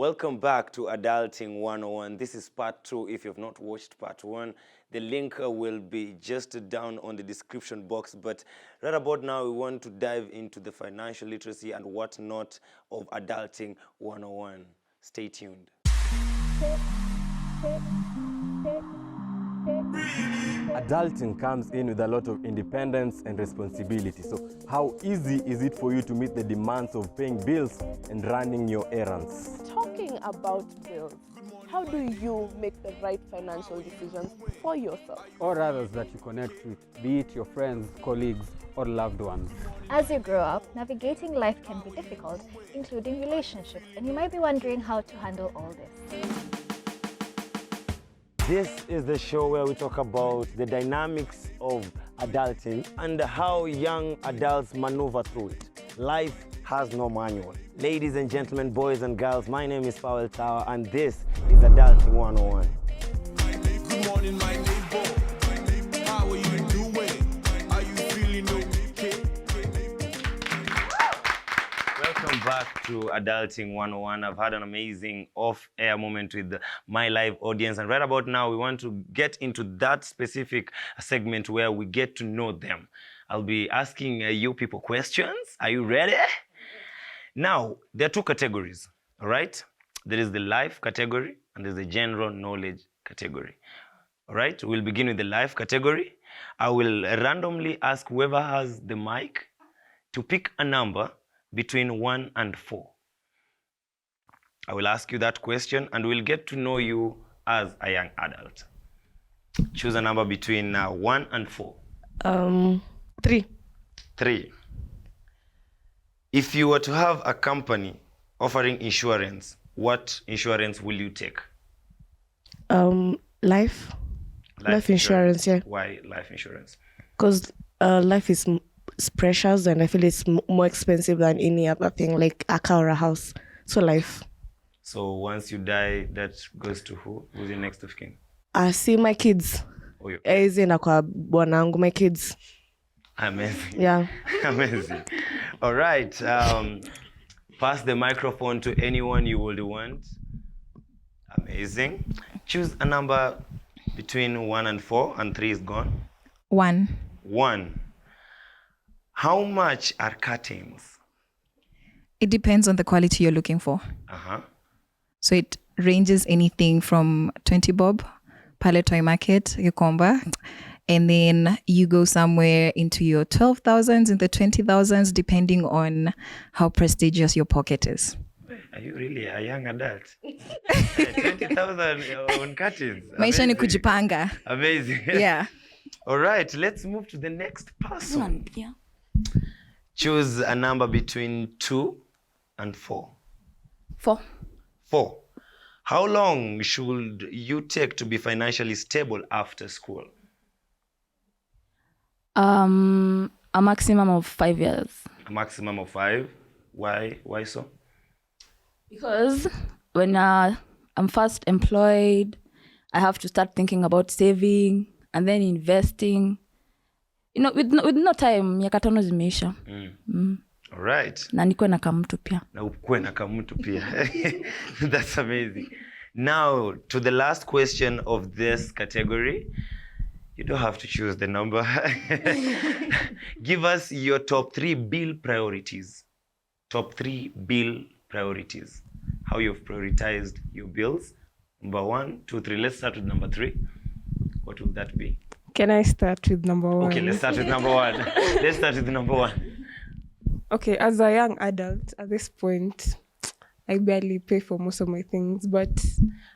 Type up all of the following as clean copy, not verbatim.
Welcome back to Adulting 101. This is part 2. If you've not watched part 1, the link will be just down on the description box. But right about now, we want to dive into the financial literacy and whatnot of Adulting 101. Stay tuned. Adulting comes in with a lot of independence and responsibility. So how easy is it for you to meet the demands of paying bills and running your errands? Talking about bills, how do you make the right financial decisions for yourself? Or others that you connect with, be it your friends, colleagues, or loved ones. As you grow up, navigating life can be difficult, including relationships, and you might be wondering how to handle all this. This is the show where we talk about the dynamics of adulting and how young adults maneuver through it. Life has no manual. Ladies and gentlemen, boys and girls, my name is Powell Tower and this is Adulting 101. Good morning, my neighbor. How are you doing? Are you feeling okay? Welcome back to Adulting 101. I've had an amazing off-air moment with my live audience. And right about now, we want to get into that specific segment where we get to know them. I'll be asking you people questions. Are you ready? Now, there are two categories, all right? There is the life category and there's the general knowledge category. All right, we'll begin with the life category. I will randomly ask whoever has the mic to pick a number between 1 and 4. I will ask you that question and we'll get to know you as a young adult. Choose a number between 1 and 4. 3. 3. If you were to have a company offering insurance, what insurance will you take? Life insurance, yeah. Why life insurance? Because life is precious and I feel it's more expensive than any other thing, like a car or a house. So life. So once you die, that goes to who? Who's your next of kin? I see my kids. Oh, your Hizi na kwa bwanangu, my kids. Amazing. Yeah. Amazing. All right. Pass the microphone to anyone you would want. Amazing. Choose a number between 1 and 4, and 3 is gone. 1. 1. How much are curtains? It depends on the quality you're looking for. So it ranges anything from 20 bob, Pale Toy Market, Gikomba, and then you go somewhere into your 12,000s, in the 20,000s, depending on how prestigious your pocket is. Are you really a young adult? 20,000 on curtains. Maisha ni kujipanga. Amazing. Yeah. All right, let's move to the next person. Choose a number between 2 and 4. 4. 4. How long should you take to be financially stable after school? A maximum of 5 years. A maximum of 5. Why so? Because when I'm first employed, I have to start thinking about saving and then investing. You know, with no time, miaka 5 zimeisha. All right. Na nikuwe na kamtu pia. Na ukue na kamutu pia. That's amazing. Now, to the last question of this category. You don't have to choose the number. Give us your top 3 bill priorities. Top 3 bill priorities. How you've prioritized your bills. Number 1, 2, 3. Let's start with number 3. What would that be? Can I start with number 1? Okay, let's start with number 1. Let's start with number 1. Okay, as a young adult, at this point, I barely pay for most of my things, but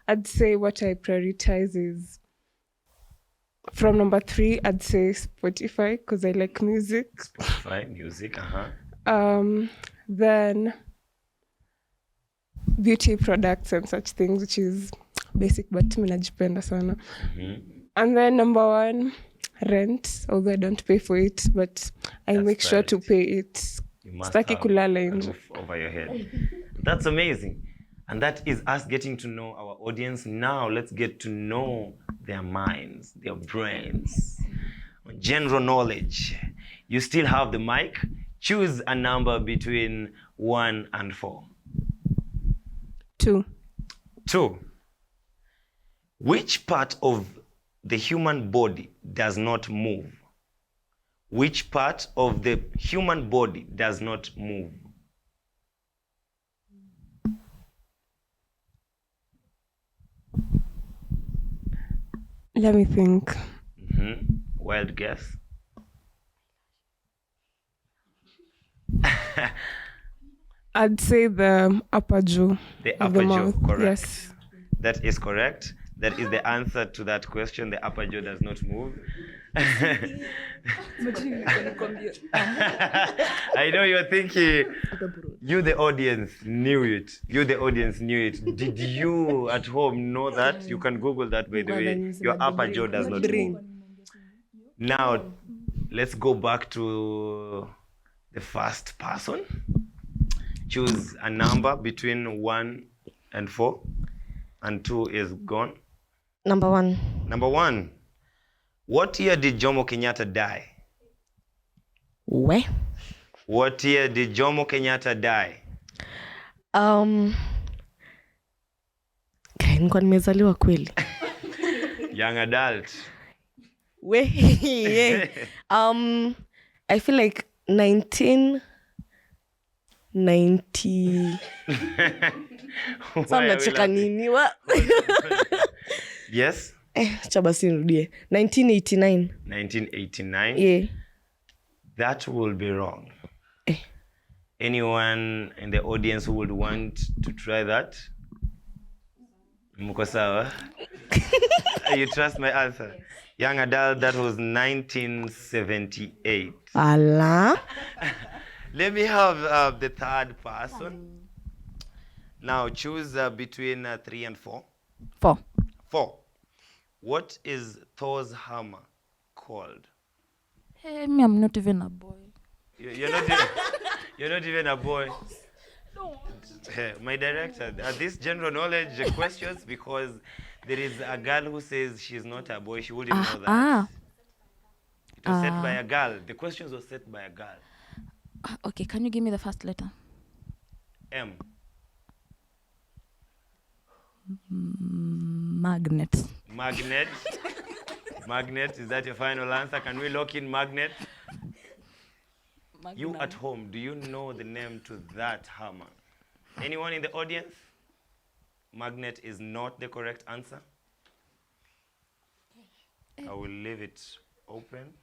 I'd say what I prioritize is from number 3, I'd say Spotify, because I like music. Spotify, music, Then beauty products and such things, which is basic, but mi najipenda sana. And then number 1, rent, although I don't pay for it, but I make sure to pay it. You must Staki have kulala a nje. roof over your head. That's amazing. And that is us getting to know our audience. Now let's get to know their minds, their brains. General knowledge. You still have the mic. Choose a number between 1 and 4. 2. 2. Which part of the human body does not move? Which part of the human body does not move? Let me think. Wild guess. I'd say the upper jaw. The of upper the jaw, mouth. correct. Yes. That is correct. That is the answer to that question. The upper jaw does not move. I know you're thinking, you the audience knew it. You the audience knew it. Did you at home know that? You can Google that, by the way. Your upper jaw does not move. Now, let's go back to the first person. Choose a number between 1 and 4. And 2 is gone. Number 1. Number 1. What year did Jomo Kenyatta die? Where? What year did Jomo Kenyatta die? Nilikuwa nimezaliwa kweli. Young adult. Yeah. I feel like 1990. Sana cheka nini wa? Yes. Acha basi nirudie. 1989. 1989. Yeah. That will be wrong. Anyone in the audience who would want to try that? Mko sawa? You trust my answer? Young adult, that was 1978. Allah. Let me have the third person. Now choose between 3 and 4. 4. 4. What is Thor's hammer called? Hey, me, I'm not even a boy. You're not even a boy. No. My director, these general knowledge questions, because there is a girl who says she's not a boy. She wouldn't know that. It was set by a girl. The questions were set by a girl. Okay, can you give me the first letter? M. Magnet. Magnet. Magnet, is that your final answer? Can we lock in magnet? You at home, do you know the name to that hammer? Anyone in the audience? Magnet is not the correct answer. I will leave it open.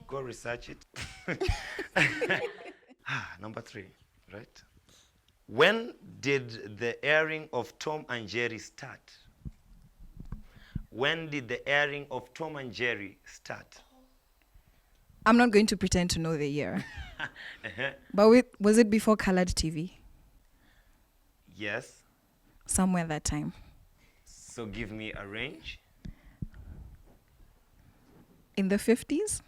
Go research it. Number 3, right? When did the airing of Tom and Jerry start? When did the airing of Tom and Jerry start? I'm not going to pretend to know the year. But was it before colored TV? Yes. Somewhere that time. So give me a range. In the 50s?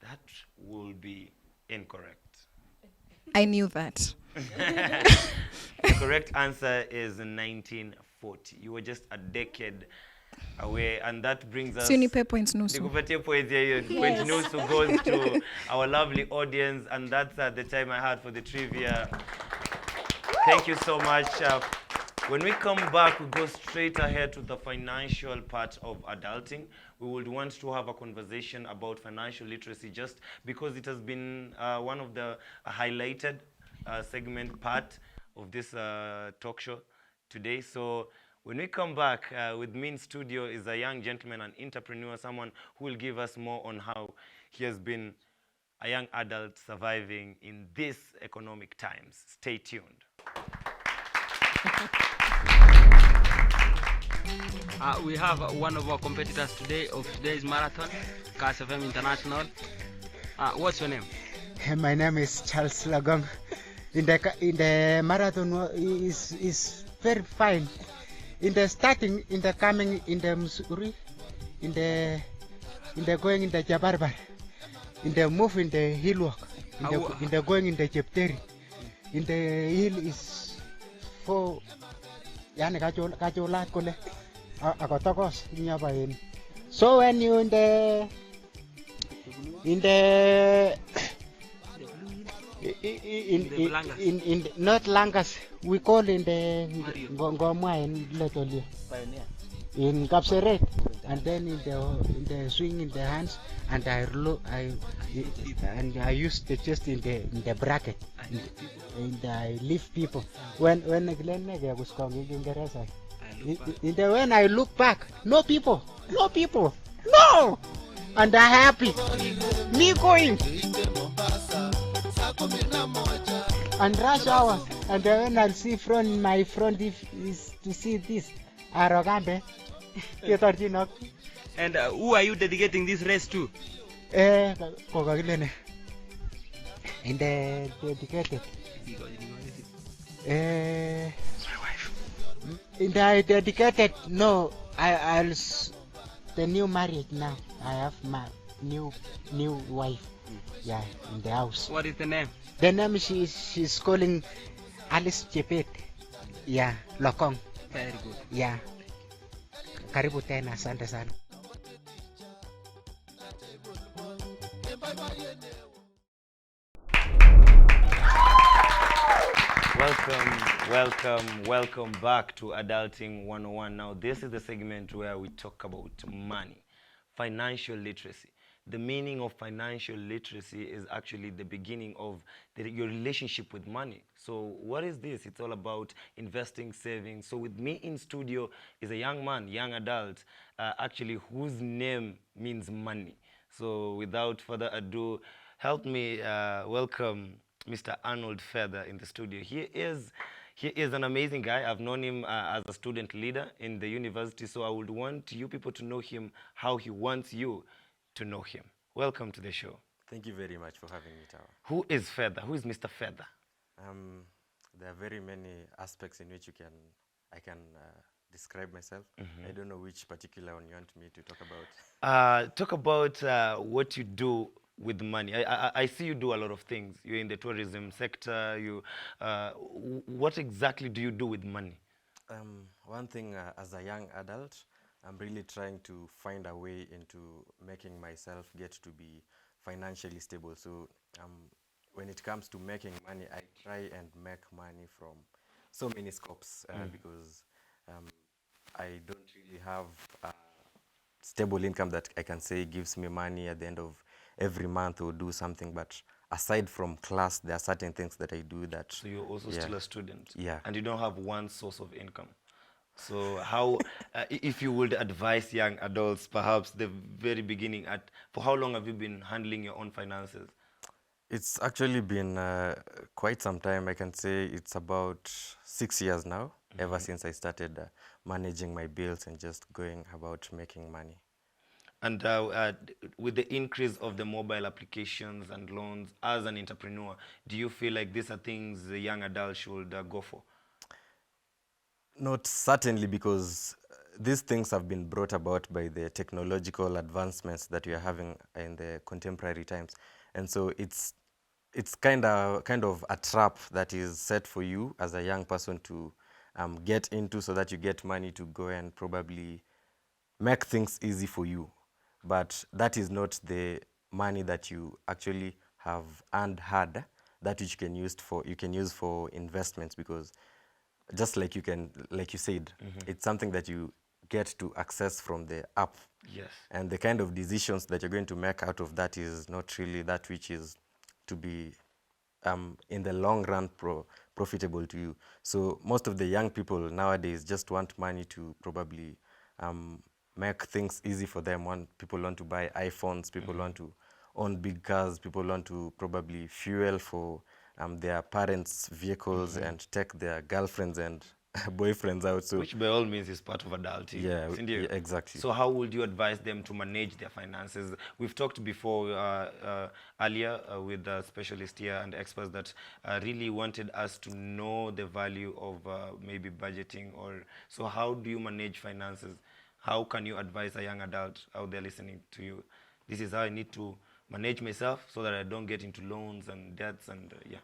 That will be incorrect. I knew that. The correct answer is 1940. You were just a decade away, and that brings us. Sunipe points nusu. Nikupatie points here. Point nusu goes to our lovely audience, and that's the time I had for the trivia. Thank you so much. When we come back, we go straight ahead to the financial part of adulting. We would want to have a conversation about financial literacy, just because it has been one of the highlighted segment part of this talk show today. So when we come back, with me in studio is a young gentleman, an entrepreneur, someone who will give us more on how he has been a young adult surviving in these economic times. Stay tuned. We have one of our competitors today of today's marathon, Kass FM International. What's your name? My name is Charles Lagong. In the marathon is very fine. In the starting, in the coming, in the Missouri, in the going in the Jabarbar, in the move in the hill walk, in the going in the Jepteri, in the hill is for yani kajolat kole akotokos nyabain. So when you in the in, not Langas. We call in the Ngomwa in Letolia. In Kapseret, and then in the swing in the hands, and I use the chest in the bracket, and I lift people. When Glenn was coming in the rest, when I look back, no people, no, and I'm happy. Me going. And rush hours, and when I see my front is to see this, arrogant. And who are you dedicating this race to? In the dedicated. My wife. In the dedicated, no, I'll the new marriage now. I have my new wife. Yeah, in the house. What is the name? The name she's calling Alice Chepet. Yeah, Lokong. Very good. Yeah. Karibu tena, asante sana. Welcome back to Adulting 101. Now, this is the segment where we talk about money, financial literacy. The meaning of financial literacy is actually the beginning of your relationship with money. So what is this? It's all about investing, saving. So with me in studio is a young man, young adult, actually whose name means money. So without further ado, help me welcome Mr. Arnold Feather in the studio. He is an amazing guy. I've known him as a student leader in the university. So I would want you people to know him how he wants you to know him. Welcome to the show. Thank you very much for having me, Tawa. Who is Feather? Who is Mr. Feather? There are very many aspects in which I can describe myself. I don't know which particular one you want me to talk about. Talk about what you do with money. I see you do a lot of things. You're in the tourism sector. What exactly do you do with money? One thing, as a young adult, I'm really trying to find a way into making myself get to be financially stable. So when it comes to making money, I try and make money from so many scopes because I don't really have a stable income that I can say gives me money at the end of every month or do something. But aside from class, there are certain things that I do that... So you're also still a student? Yeah. And you don't have one source of income? So how, if you would advise young adults, perhaps the very beginning, for how long have you been handling your own finances? It's actually been quite some time. I can say it's about 6 years now, ever since I started managing my bills and just going about making money. And with the increase of the mobile applications and loans as an entrepreneur, do you feel like these are things the young adults should go for? Not certainly, because these things have been brought about by the technological advancements that we are having in the contemporary times. And so it's kind of a trap that is set for you as a young person to get into, so that you get money to go and probably make things easy for you. But that is not the money that you actually have earned hard, that which you can use for investments, because just like you said, it's something that you get to access from the app. Yes. And the kind of decisions that you're going to make out of that is not really that which is to be in the long run profitable to you. So most of the young people nowadays just want money to probably make things easy for them. People want to buy iPhones, people want to own big cars, people want to probably fuel for their parents' vehicles and take their girlfriends and boyfriends out. So, which by all means is part of adulting. Yeah, yeah, exactly. So how would you advise them to manage their finances? We've talked before earlier with the specialist here and experts that really wanted us to know the value of maybe budgeting. So how do you manage finances? How can you advise a young adult out there listening to you? This is how I need to manage myself so that I don't get into loans and debts and yeah.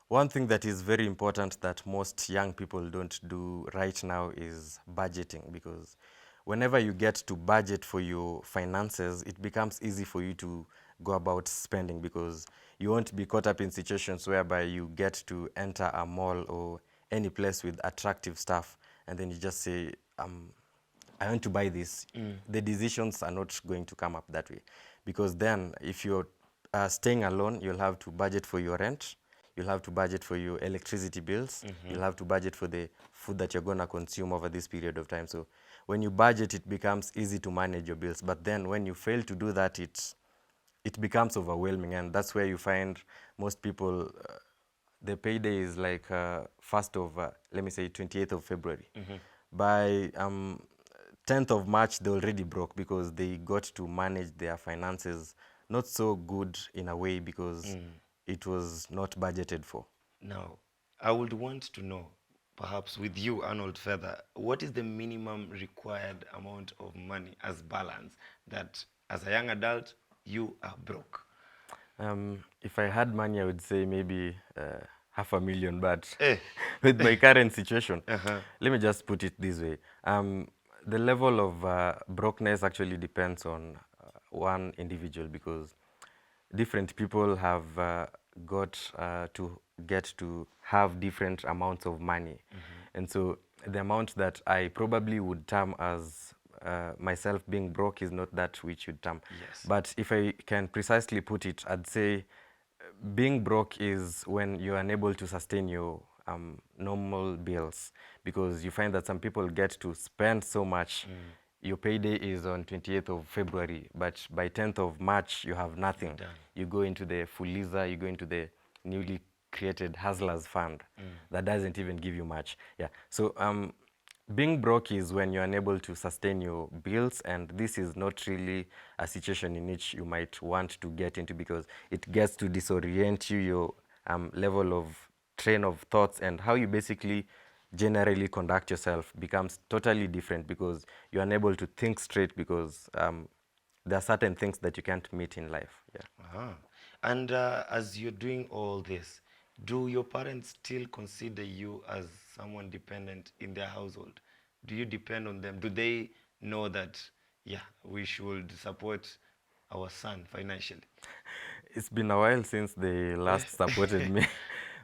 One thing that is very important that most young people don't do right now is budgeting, because whenever you get to budget for your finances, it becomes easy for you to go about spending, because you won't be caught up in situations whereby you get to enter a mall or any place with attractive stuff, and then you just say, I want to buy this. The decisions are not going to come up that way, because then if you're staying alone, you'll have to budget for your rent, you'll have to budget for your electricity bills, you'll have to budget for the food that you're going to consume over this period of time. So when you budget, it becomes easy to manage your bills. But then when you fail to do that, it becomes overwhelming, and that's where you find most people, the payday is like 1st of, let me say 28th of February. By 10th of March, they already broke because they got to manage their finances not so good in a way because it was not budgeted for. Now, I would want to know, perhaps with you, Arnold Feather, what is the minimum required amount of money as balance that as a young adult, you are broke? If I had money, I would say maybe $500,000, but with my current situation, let me just put it this way. The level of brokenness actually depends on one individual, because different people have got to get to have different amounts of money. And so the amount that I probably would term as myself being broke is not that which you'd term. But if I can precisely put it, I'd say being broke is when you're unable to sustain your normal bills, because you find that some people get to spend so much. Your payday is on 28th of February, but by 10th of March, you have nothing. You go into the Fuliza, you go into the newly created Hustlers Fund that doesn't even give you much. So being broke is when you're unable to sustain your bills, and this is not really a situation in which you might want to get into, because it gets to disorient you, your level of train of thoughts, and how you basically generally conduct yourself becomes totally different, because you're unable to think straight, because there are certain things that you can't meet in life. And as you're doing all this, do your parents still consider you as someone dependent in their household? Do you depend on them? Do they know that, we should support our son financially? It's been a while since they last supported me.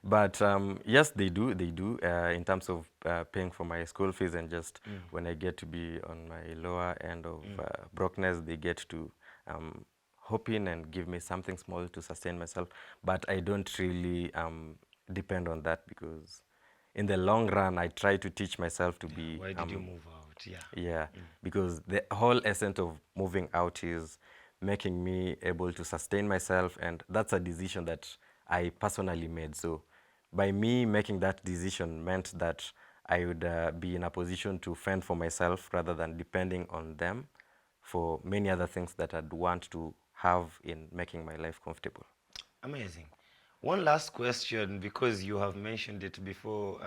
But yes, they do in terms of paying for my school fees, and just when I get to be on my lower end of brokenness, they get to hop in and give me something small to sustain myself. But I don't really depend on that, because in the long run, I try to teach myself to be... Why did you move out? Because the whole essence of moving out is making me able to sustain myself, and that's a decision that I personally made. So by me making that decision meant that I would be in a position to fend for myself rather than depending on them for many other things that I'd want to have in making my life comfortable. Amazing. One last question, because you have mentioned it before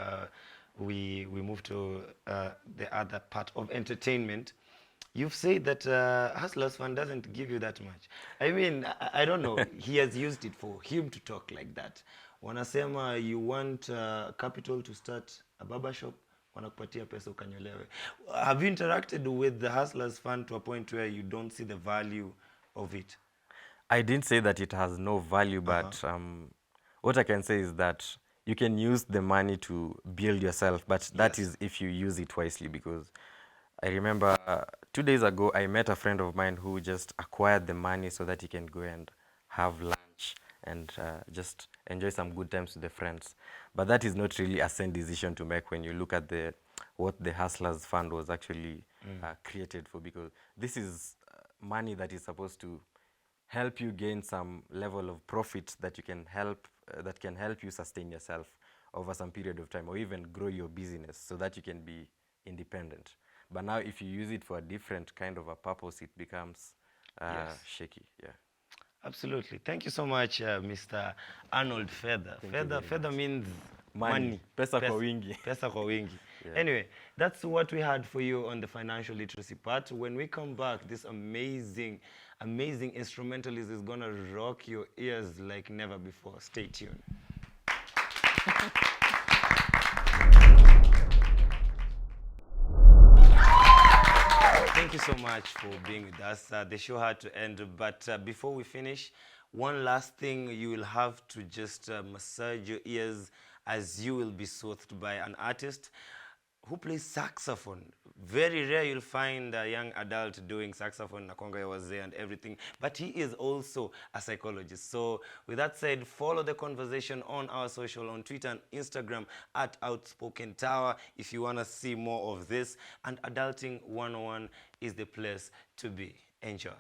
we move to the other part of entertainment. You've said that Hustlers Fund doesn't give you that much. I mean, I don't know. He has used it for him to talk like that. Wanasema you want capital to start a barber shop, wanakupatia pesa ukanyolewe. Have you interacted with the Hustlers Fund to a point where you don't see the value of it? I didn't say that it has no value, but what I can say is that you can use the money to build yourself, but that is if you use it wisely. Because I remember 2 days ago, I met a friend of mine who just acquired the money so that he can go and have lunch and just enjoy some good times with the friends. But that is not really a sane decision to make when you look at what the Hustlers Fund was actually created for, because this is money that is supposed to help you gain some level of profit that can help you sustain yourself over some period of time, or even grow your business so that you can be independent. But now if you use it for a different kind of a purpose, it becomes shaky. Absolutely. Thank you so much, Mr. Arnold Feather. Feather means money. Pesa kwa wingi. Pesa kwa wingi. Anyway, that's what we had for you on the financial literacy part. When we come back, this amazing instrumentalist is going to rock your ears like never before. Stay tuned. Thank you so much for being with us. The show had to end, but before we finish, one last thing, you will have to just massage your ears as you will be soothed by an artist who plays saxophone. Very rare you'll find a young adult doing saxophone, nakonga ya wazee and everything, but he is also a psychologist. So with that said, follow the conversation on our social, on Twitter and Instagram at Outspoken Tower if you want to see more of this. And Adulting 101 is the place to be. Enjoy.